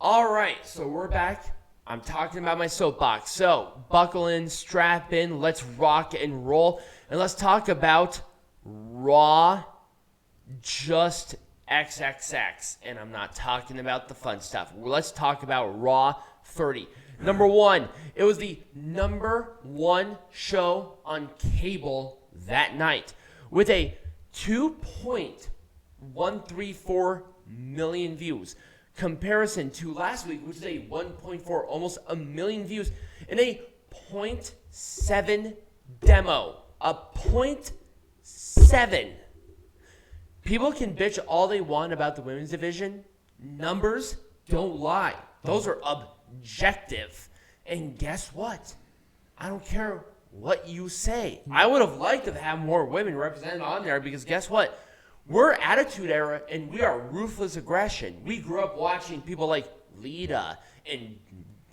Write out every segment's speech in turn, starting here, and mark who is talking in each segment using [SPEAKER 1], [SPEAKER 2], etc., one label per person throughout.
[SPEAKER 1] All right, so we're back. I'm talking about my soapbox. So buckle in, strap in, let's rock and roll. And let's talk about Raw Just XXX. And I'm not talking about the fun stuff. Let's talk about Raw 30. Number one, it was the number one show on cable that night with a 2.134 million views. Comparison to last week, which is a 1.4, almost a million views, and a 0.7 demo. A 0.7. People can bitch all they want about the women's division. Numbers don't lie. Those are objective. And guess what? I don't care what you say. I would have liked to have more women represented on there because guess what? We're Attitude Era, and we are ruthless aggression. We grew up watching people like Lita and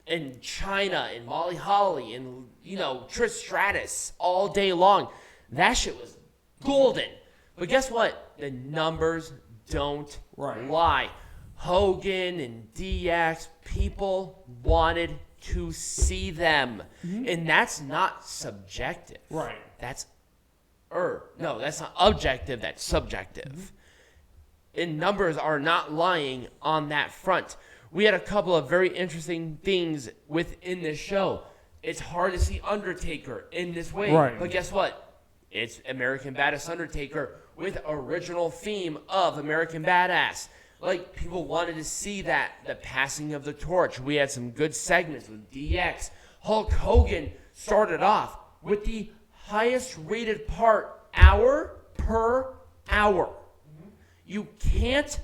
[SPEAKER 1] Chyna and Molly Holly and, Trish Stratus all day long. That shit was golden. But guess what? The numbers don't lie. Hogan and DX, people wanted to see them. Mm-hmm. And that's not subjective.
[SPEAKER 2] Right.
[SPEAKER 1] That's not objective, that's subjective. Mm-hmm. And numbers are not lying on that front. We had a couple of very interesting things within this show. It's hard to see Undertaker in this way.
[SPEAKER 2] Right.
[SPEAKER 1] But guess what? It's American Badass Undertaker with original theme of American Badass. Like, people wanted to see that, the passing of the torch. We had some good segments with DX. Hulk Hogan started off with the highest rated part, hour per hour. Mm-hmm. You can't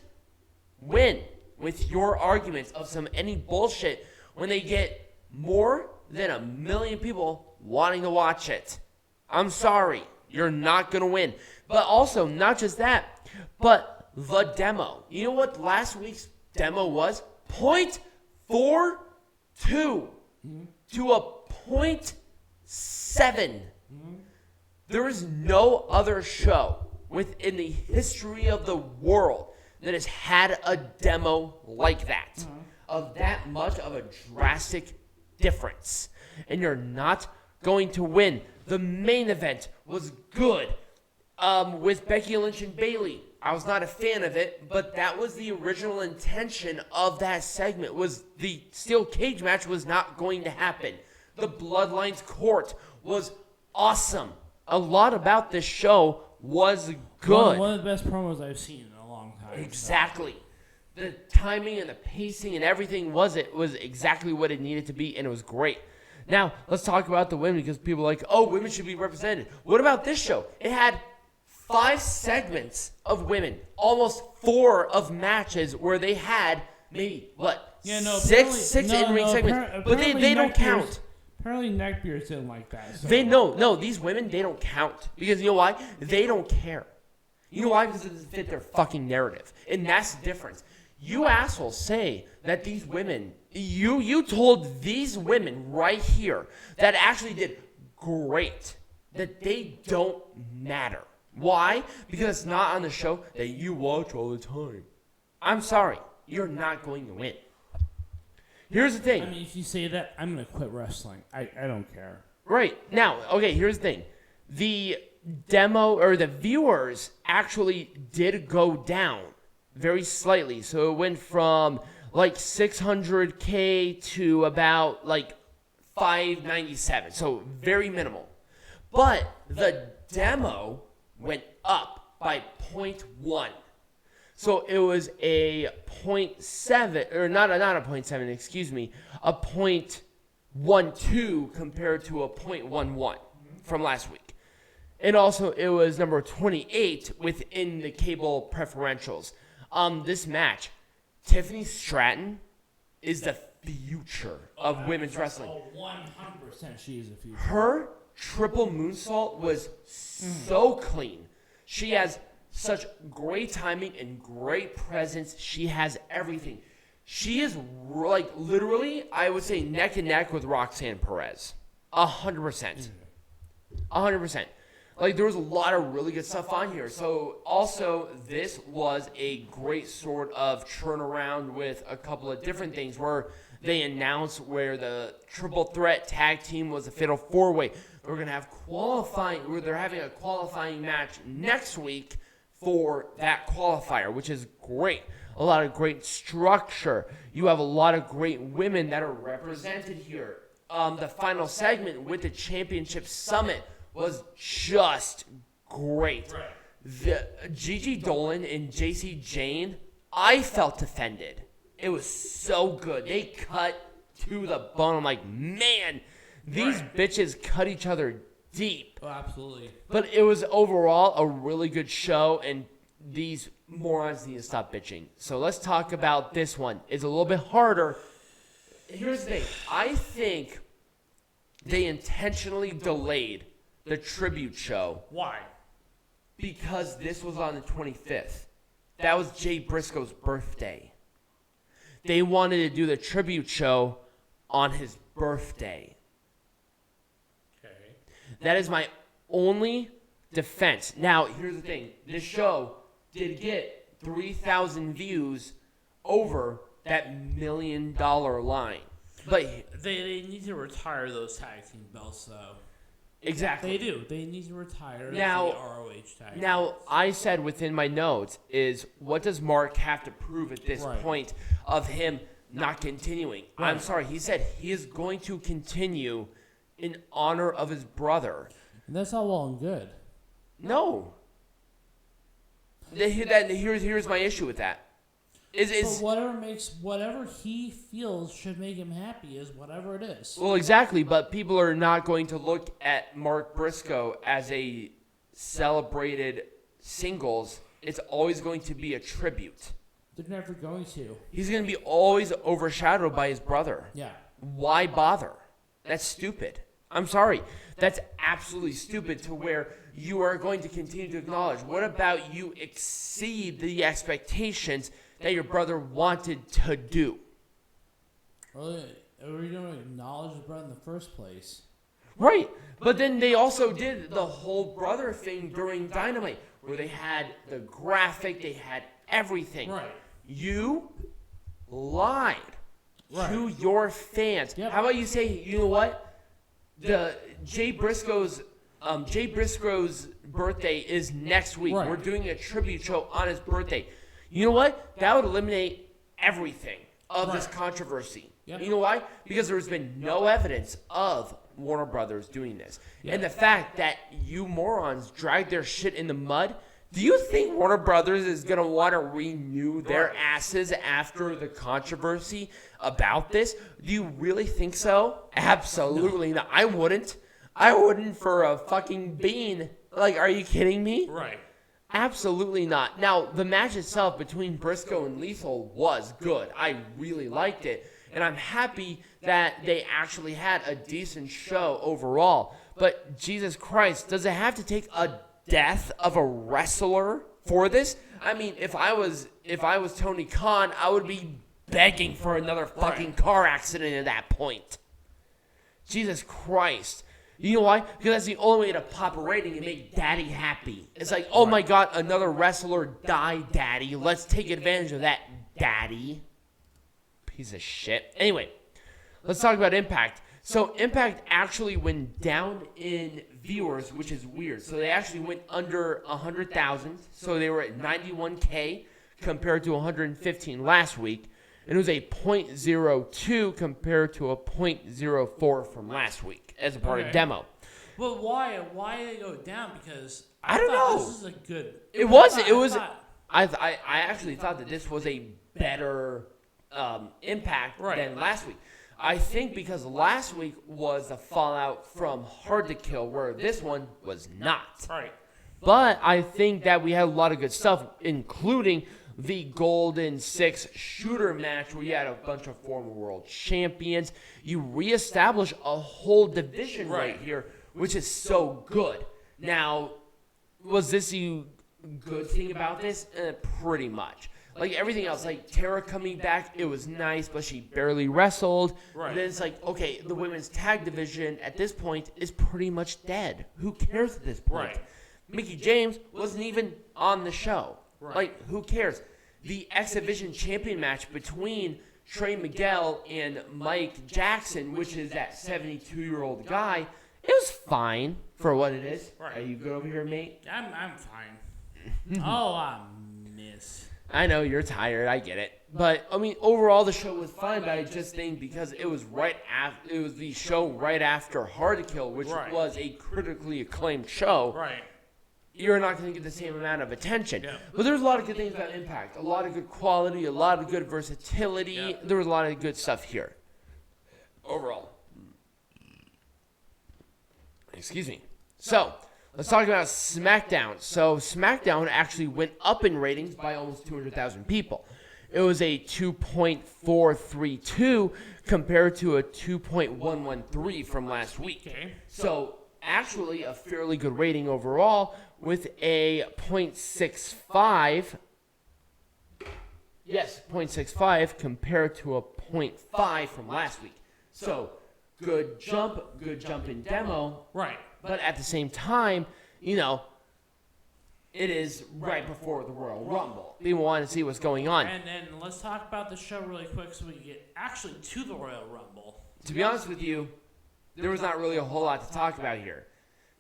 [SPEAKER 1] win with your arguments of any bullshit when they get more than 1 million people wanting to watch it. I'm sorry, you're not going to win. But also, not just that, but the demo. You know what last week's demo was? 0.42 to a 0.7. There is no other show within the history of the world that has had a demo like that, of that much of a drastic difference. And you're not going to win. The main event was good with Becky Lynch and Bayley. I was not a fan of it, but that was the original intention of that segment. Was the steel cage match was not going to happen. The Bloodlines Court was awesome. A lot about this show was good.
[SPEAKER 2] One of the best promos I've seen in a long time.
[SPEAKER 1] Exactly. So. The timing and the pacing and everything was exactly what it needed to be, and it was great. Now, let's talk about the women because people are like, oh, women should be represented. What about this show? It had 5 segments of women, almost 4 of matches where they had maybe, six in-ring segments, but they don't count.
[SPEAKER 2] Apparently neckbeards didn't like that. So.
[SPEAKER 1] These women, they don't count. Because you know why? They don't care. You know why? Because it doesn't fit their fucking narrative. And that's the difference. You assholes say that these women, you told these women right here that actually did great, that they don't matter. Why? Because it's not on the show that you watch all the time. I'm sorry. You're not going to win. Here's the thing.
[SPEAKER 2] I mean, if you say that, I'm going to quit wrestling. I don't care.
[SPEAKER 1] Right. Now, okay, here's the thing. The demo or the viewers actually did go down very slightly. So it went from like 600K to about like 597. So very minimal. But the demo went up by 0.1. So it was a 0.7, or not a 0.7, excuse me, a 0.12 compared to a 0.11 from last week. And also it was number 28 within the cable preferentials. This match, Tiffany Stratton is the future of women's wrestling.
[SPEAKER 2] Oh, 100% she is the future.
[SPEAKER 1] Her triple moonsault was so clean. She has such great timing and great presence. She has everything. She is like literally, I would say, neck and neck with Roxanne Perez. 100%. 100%. Like, there was a lot of really good stuff on here. So, also, this was a great sort of turnaround with a couple of different things where they announced where the triple threat tag team was a fatal four-way. We're going to have they're having a qualifying match next week for that qualifier, which is great. A lot of great structure. You have a lot of great women that are represented here. The final segment with the Championship Summit was just great.
[SPEAKER 2] Right.
[SPEAKER 1] The Gigi Dolan and JC Jane, I felt offended. It was so good. They cut to the bone. I'm like, man, these bitches cut each other deep.
[SPEAKER 2] Oh, absolutely.
[SPEAKER 1] But it was overall a really good show, and these morons need to stop bitching. So let's talk about this one. It's a little bit harder. Here's the thing. I think they intentionally delayed the tribute show.
[SPEAKER 2] Why?
[SPEAKER 1] Because this was on the 25th. That was Jay Briscoe's birthday. They wanted to do the tribute show on his birthday.
[SPEAKER 2] Okay.
[SPEAKER 1] That is my only defense. Now, here's the thing. This show did get 3,000 views over that $1 million line. But
[SPEAKER 2] They need to retire those tag team belts, though.
[SPEAKER 1] exactly.
[SPEAKER 2] They do. They need to retire
[SPEAKER 1] Now-
[SPEAKER 2] the ROH tag.
[SPEAKER 1] Now, I said within my notes is, what does Mark have to prove at this
[SPEAKER 2] Right.
[SPEAKER 1] point of him not continuing?
[SPEAKER 2] Right.
[SPEAKER 1] I'm sorry. He said he is going to continue in honor of his brother.
[SPEAKER 2] And that's all well and good.
[SPEAKER 1] No. Here's my issue with that.
[SPEAKER 2] But whatever he feels should make him happy is whatever it is.
[SPEAKER 1] Well, exactly, but people are not going to look at Mark Briscoe as a celebrated singles. It's always going to be a tribute.
[SPEAKER 2] They're never going to.
[SPEAKER 1] He's going to be always overshadowed by his brother.
[SPEAKER 2] Yeah.
[SPEAKER 1] Why bother? That's stupid. I'm sorry. That's absolutely stupid to where you are going to continue to acknowledge. What about you exceed the expectations that your brother wanted to do?
[SPEAKER 2] Well, are we going to acknowledge the brother in the first place?
[SPEAKER 1] Right. But then they also did the whole brother thing during Dynamite where they had the graphic, they had everything.
[SPEAKER 2] Right.
[SPEAKER 1] You lied to
[SPEAKER 2] Right.
[SPEAKER 1] your fans.
[SPEAKER 2] Yep.
[SPEAKER 1] How about you say, you know what? The Jay Briscoe's birthday is next week.
[SPEAKER 2] Right.
[SPEAKER 1] We're doing a tribute show on his birthday. You know what? That would eliminate everything of this
[SPEAKER 2] Right.
[SPEAKER 1] controversy.
[SPEAKER 2] Yep.
[SPEAKER 1] You know why? Because there's been no evidence of Warner Brothers doing this.
[SPEAKER 2] Yep.
[SPEAKER 1] And the fact that you morons dragged their shit in the mud, do you think Warner Brothers is going to want to renew their asses after the controversy about this? Do you really think so? Absolutely not. I wouldn't. I wouldn't for a fucking bean. Like, are you kidding me?
[SPEAKER 2] Right.
[SPEAKER 1] Absolutely not. Now, the match itself between Briscoe and Lethal was good. I really liked it. And I'm happy that they actually had a decent show overall. But Jesus Christ, does it have to take a death of a wrestler for this? I mean, if I was Tony Khan, I would be begging for another fucking car accident at that point. Jesus Christ. You know why? Because that's the only way to pop a rating and make Daddy happy. It's like, oh my God, another wrestler died, Daddy. Let's take advantage of that, Daddy. Piece of shit. Anyway, let's talk about Impact. So Impact actually went down in viewers, which is weird. So they actually went under 100,000. So they were at 91K compared to 115 last week. And it was a .02 compared to a .04 from last week as a part of demo.
[SPEAKER 2] But why? Why did it go down? Because
[SPEAKER 1] I don't
[SPEAKER 2] thought
[SPEAKER 1] know.
[SPEAKER 2] This is a good.
[SPEAKER 1] I actually thought that this was a better Impact than last week. I think because last week was the fallout from Hard to Kill, where this one was not.
[SPEAKER 2] Right.
[SPEAKER 1] But I think that we had a lot of good stuff, including the Golden Six shooter match where you had a bunch of former world champions. You reestablish a whole division right here, which is so good. Now, was this a good thing about this? Pretty much. Like everything else, like Tara coming back, it was nice, but she barely wrestled.
[SPEAKER 2] Right.
[SPEAKER 1] And then it's like, okay, the women's tag division at this point is pretty much dead. Who cares at this point?
[SPEAKER 2] Right.
[SPEAKER 1] Mickie James wasn't even on the show.
[SPEAKER 2] Right.
[SPEAKER 1] Like, who cares? The X Division champion match between Trey Miguel and Mike Jackson, which is that 72-year-old guy, it was fine for what it is.
[SPEAKER 2] Right.
[SPEAKER 1] Are you good over here, mate?
[SPEAKER 2] I'm fine. Oh, I miss.
[SPEAKER 1] I know you're tired. I get it. But I mean, overall, the show was fine. But I just think because it was the show right after Hard to Kill, which
[SPEAKER 2] Right.
[SPEAKER 1] was a critically acclaimed show.
[SPEAKER 2] Right.
[SPEAKER 1] You're not going to get the same amount of attention.
[SPEAKER 2] Yeah.
[SPEAKER 1] But there's a lot of good things about Impact. A lot of good quality, a lot of good versatility.
[SPEAKER 2] Yeah.
[SPEAKER 1] There was a lot of good stuff here. Overall. Excuse me. So, let's talk about SmackDown. So, SmackDown actually went up in ratings by almost 200,000 people. It was a 2.432 compared to a 2.113 from last week.
[SPEAKER 2] Okay.
[SPEAKER 1] So, actually a fairly good rating overall with a 0.65. Yes, 0.65 compared to a 0.5 from last week. So, good jump in demo.
[SPEAKER 2] Right.
[SPEAKER 1] But at the same time, you know, it is right before the Royal Rumble. People want to see what's going on.
[SPEAKER 2] And let's talk about the show really quick so we can get actually to the Royal Rumble.
[SPEAKER 1] To be honest with you, there was not really a whole lot to talk about here.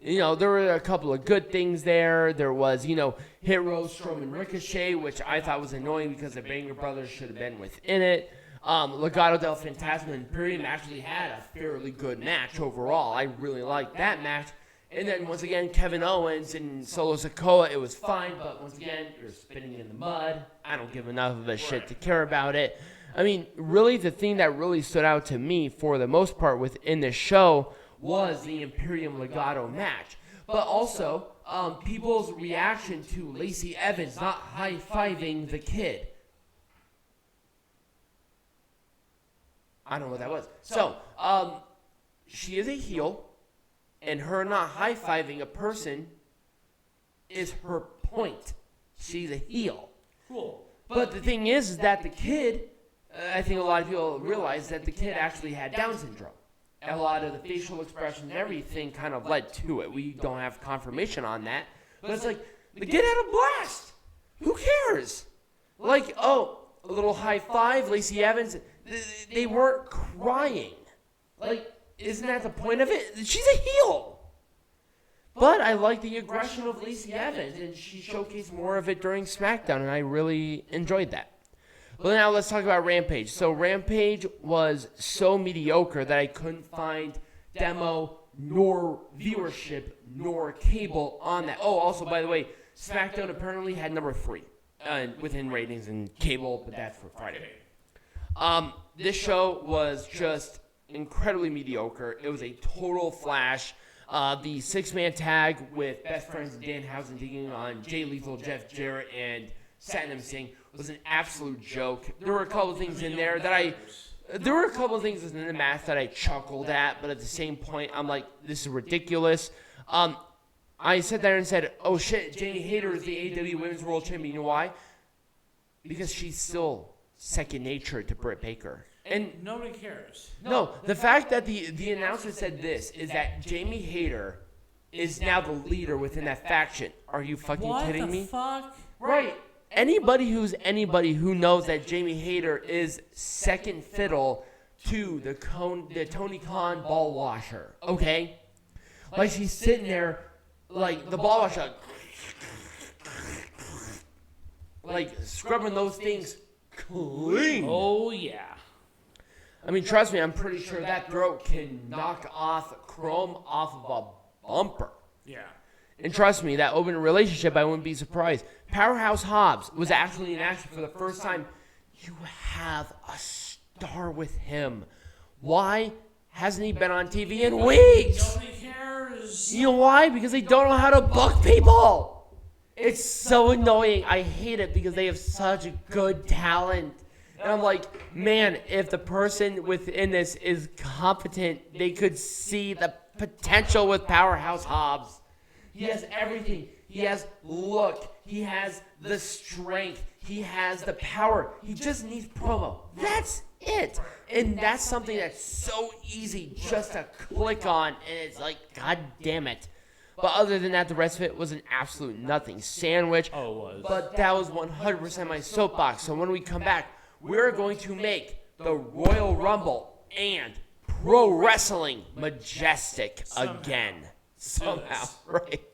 [SPEAKER 1] You know, there were a couple of good things there. There was, you know, Hit Row, Strowman, Ricochet, which I thought was annoying because the Banger Brothers should have been within it. Legado del Fantasma and Imperium actually had a fairly good match overall. I really liked that match. And then, once again, Kevin Owens and Solo Sikoa, it was fine, but once again, you're spinning in the mud. I don't give enough of a shit to care about it. I mean, really, the thing that really stood out to me, for the most part, within this show, was the Imperium Legado match. But also, people's reaction to Lacey Evans not high-fiving the kid. I don't know what that was. So, she is a heel, and her not high-fiving a person is her point. She's a heel.
[SPEAKER 2] Cool.
[SPEAKER 1] But the thing is that the kid, I think a lot of people realize that the kid actually had Down syndrome. A lot of the facial expressions and everything kind of led to it. We don't have confirmation on that. But it's like, the kid had a blast. Who cares? Like, oh, a little high five, Lacey Evans. They weren't crying. Like, isn't that the point of it? She's a heel. But I like the aggression of Lacey Evans, and she showcased more of it during SmackDown, and I really enjoyed that. But now let's talk about Rampage. So Rampage was so mediocre that I couldn't find demo, nor viewership, nor cable on that. Oh, also, by the way, SmackDown apparently had number 3 within ratings and cable, but that's for Friday. This show was just incredibly mediocre. It was a total flash. The 6-man tag with Best Friends and Danhausen taking on Jay Lethal, Jeff Jarrett, and Satnam Singh was an absolute joke. There were a couple of things in there that in the match that I chuckled at, but at the same point, I'm like, this is ridiculous. I sat there and said, oh shit, Jamie Hayter is the AEW Women's World Champion. You know why? Because she's still second nature to Britt Baker.
[SPEAKER 2] And nobody cares.
[SPEAKER 1] No, the fact that the announcer said this is that Jamie Hayter is now the leader within that faction. Are you fucking kidding me?
[SPEAKER 2] What the fuck?
[SPEAKER 1] Right. Anybody who knows that Jamie Hayter is second fiddle to the Tony Khan ball washer, okay? Like, she's sitting there, like, the ball washer, like, scrubbing those things clean.
[SPEAKER 2] Oh, yeah.
[SPEAKER 1] I mean, trust me, I'm pretty sure that throat can knock off chrome off of a bumper.
[SPEAKER 2] Yeah.
[SPEAKER 1] And trust me, that open relationship, I wouldn't be surprised. Powerhouse Hobbs was actually in action for the first time. You have a star with him. Why hasn't he been on TV in weeks?
[SPEAKER 2] Nobody cares.
[SPEAKER 1] You know why? Because they don't know how to book people. It's so annoying. I hate it because they have such good talent. And I'm like, man, if the person within this is competent, they could see the potential with Powerhouse Hobbs. He has everything. He has look. He has the strength. He has the power. He just needs promo. That's it. And that's something that's so easy just to click on. And it's like, God damn it. But other than that, the rest of it was an absolute nothing sandwich.
[SPEAKER 3] Oh, it was.
[SPEAKER 1] But that was 100% my soapbox. So when we come back, we're going to make the Royal Rumble and Pro Wrestling Majestic again. Somehow, right?